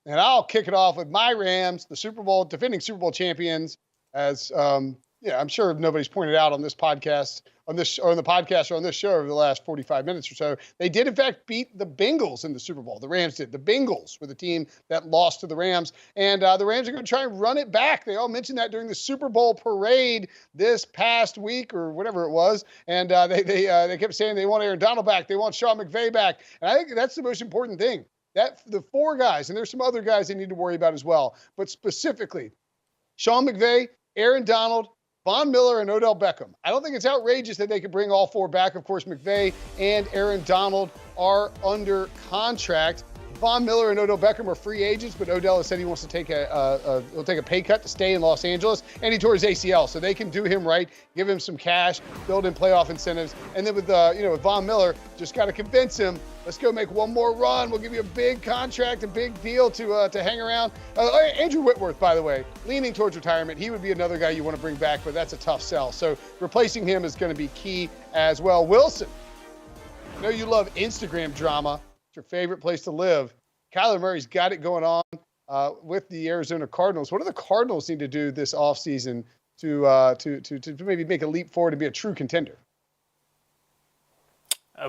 And I'll kick it off with my Rams, the defending Super Bowl champions, as I'm sure nobody's pointed out on this podcast, on the podcast or on this show over the last 45 minutes or so. They did, in fact, beat the Bengals in the Super Bowl. The Rams did. The Bengals were the team that lost to the Rams. And the Rams are going to try and run it back. They all mentioned that during the Super Bowl parade this past week or whatever it was. And they kept saying they want Aaron Donald back. They want Sean McVay back. And I think that's the most important thing. That the four guys, and there's some other guys they need to worry about as well, but specifically, Sean McVay, Aaron Donald, Von Miller, and Odell Beckham. I don't think it's outrageous that they could bring all four back. Of course, McVay and Aaron Donald are under contract. Von Miller and Odell Beckham are free agents, but Odell has said he wants to take he'll take a pay cut to stay in Los Angeles, and he tore his ACL, so they can do him right, give him some cash, build in playoff incentives, and then with with Von Miller, just got to convince him. Let's go make one more run. We'll give you a big contract, a big deal to hang around. Andrew Whitworth, by the way, leaning towards retirement. He would be another guy you want to bring back, but that's a tough sell. So replacing him is going to be key as well. Wilson, I know you love Instagram drama. It's your favorite place to live. Kyler Murray's got it going on with the Arizona Cardinals. What do the Cardinals need to do this offseason to maybe make a leap forward and be a true contender?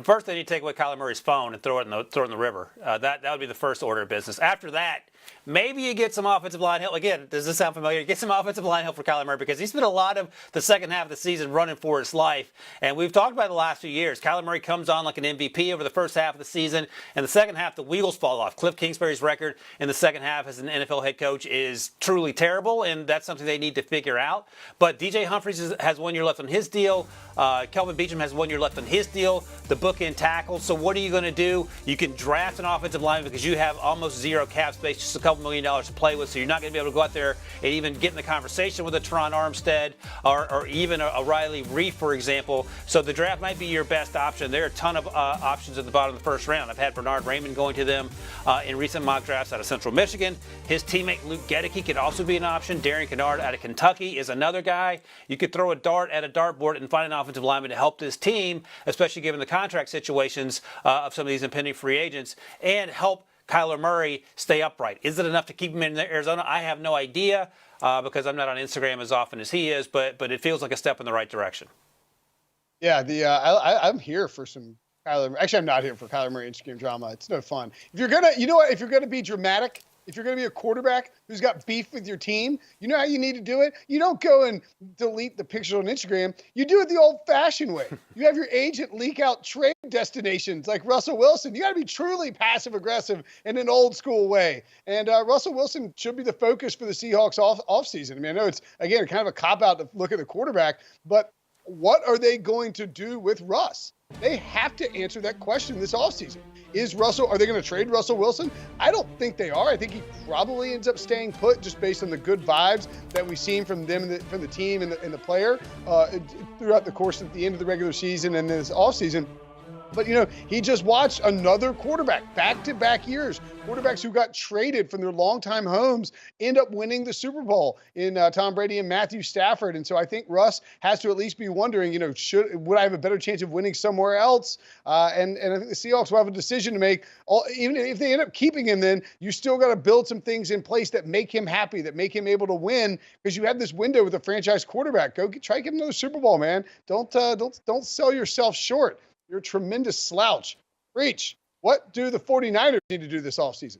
First, they need to take away Kyler Murray's phone and throw it in the river. That would be the first order of business. After that, maybe you get some offensive line help. Again, does this sound familiar? Get some offensive line help for Kyler Murray because he spent a lot of the second half of the season running for his life. And we've talked about it the last few years. Kyler Murray comes on like an MVP over the first half of the season. And the second half, the wheels fall off. Cliff Kingsbury's record in the second half as an NFL head coach is truly terrible, and that's something they need to figure out. But DJ Humphries has 1 year left on his deal. Kelvin Beachum has 1 year left on his deal. The bookend tackle. So what are you going to do? You can draft an offensive lineman because you have almost zero cap space, just a couple $1 million to play with. So you're not going to be able to go out there and even get in the conversation with a Teron Armstead or even a Riley Reif, for example. So the draft might be your best option. There are a ton of options at the bottom of the first round. I've had Bernard Raymond going to them in recent mock drafts out of Central Michigan. His teammate Luke Gedeke could also be an option. Darian Kennard out of Kentucky is another guy. You could throw a dart at a dartboard and find an offensive lineman to help this team, especially given the contract situations of some of these impending free agents, and help Kyler Murray stay upright. Is it enough to keep him in Arizona? I have no idea because I'm not on Instagram as often as he is, but it feels like a step in the right direction. Yeah, I'm here for some Kyler. Actually, I'm not here for Kyler Murray Instagram drama. It's no fun. If you're gonna be dramatic, if you're going to be a quarterback who's got beef with your team, you know how you need to do it? You don't go and delete the picture on Instagram. You do it the old-fashioned way. You have your agent leak out trade destinations like Russell Wilson. You got to be truly passive-aggressive in an old-school way. And Russell Wilson should be the focus for the Seahawks offseason. I mean, I know it's, again, kind of a cop-out to look at the quarterback, but what are they going to do with Russ? They have to answer that question this offseason. Are they going to trade Russell Wilson? I don't think they are. I think he probably ends up staying put just based on the good vibes that we've seen from them, from the team and the player throughout the course of the end of the regular season and this offseason. But, he just watched another quarterback, back-to-back years, quarterbacks who got traded from their longtime homes end up winning the Super Bowl in Tom Brady and Matthew Stafford. And so I think Russ has to at least be wondering, would I have a better chance of winning somewhere else? And I think the Seahawks will have a decision to make. Even if they end up keeping him, then you still got to build some things in place that make him happy, that make him able to win, because you have this window with a franchise quarterback. Try to get another Super Bowl, man. Don't sell yourself short. You're a tremendous slouch. Reach, what do the 49ers need to do this offseason?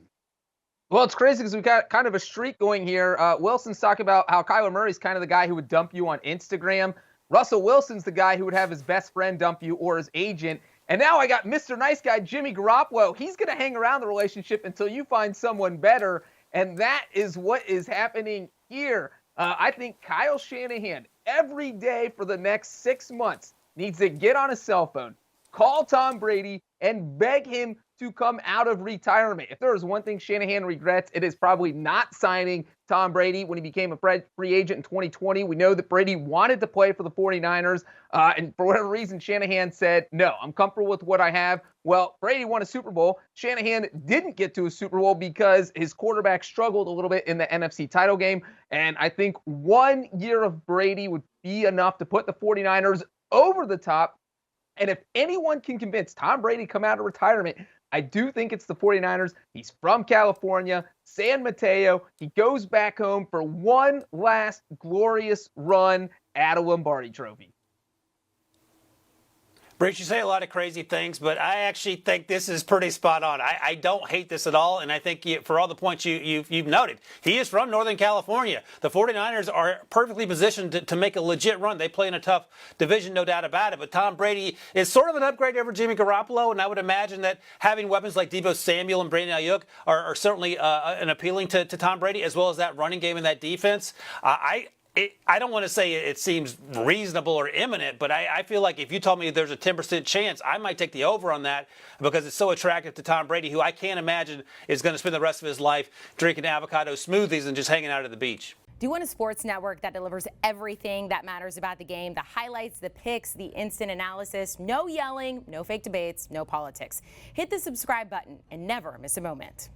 Well, it's crazy because we've got kind of a streak going here. Wilson's talking about how Kyler Murray's kind of the guy who would dump you on Instagram. Russell Wilson's the guy who would have his best friend dump you or his agent. And now I got Mr. Nice Guy, Jimmy Garoppolo. He's going to hang around the relationship until you find someone better. And that is what is happening here. I think Kyle Shanahan, every day for the next 6 months, needs to get on his cell phone, call Tom Brady, and beg him to come out of retirement. If there is one thing Shanahan regrets, it is probably not signing Tom Brady when he became a free agent in 2020. We know that Brady wanted to play for the 49ers, and for whatever reason, Shanahan said, no, I'm comfortable with what I have. Well, Brady won a Super Bowl. Shanahan didn't get to a Super Bowl because his quarterback struggled a little bit in the NFC title game, and I think 1 year of Brady would be enough to put the 49ers over the top. And if anyone can convince Tom Brady to come out of retirement, I do think it's the 49ers. He's from California, San Mateo. He goes back home for one last glorious run at a Lombardi Trophy. Bruce, you say a lot of crazy things, but I actually think this is pretty spot on. I don't hate this at all, and I think for all the points you've noted, he is from Northern California. The 49ers are perfectly positioned to make a legit run. They play in a tough division, no doubt about it, but Tom Brady is sort of an upgrade over Jimmy Garoppolo, and I would imagine that having weapons like Deebo Samuel and Brandon Ayuk are certainly an appealing to Tom Brady, as well as that running game and that defense. I don't want to say it seems reasonable or imminent, but I feel like if you told me there's a 10% chance, I might take the over on that because it's so attractive to Tom Brady, who I can't imagine is going to spend the rest of his life drinking avocado smoothies and just hanging out at the beach. Do you want a sports network that delivers everything that matters about the game? The highlights, the picks, the instant analysis, no yelling, no fake debates, no politics. Hit the subscribe button and never miss a moment.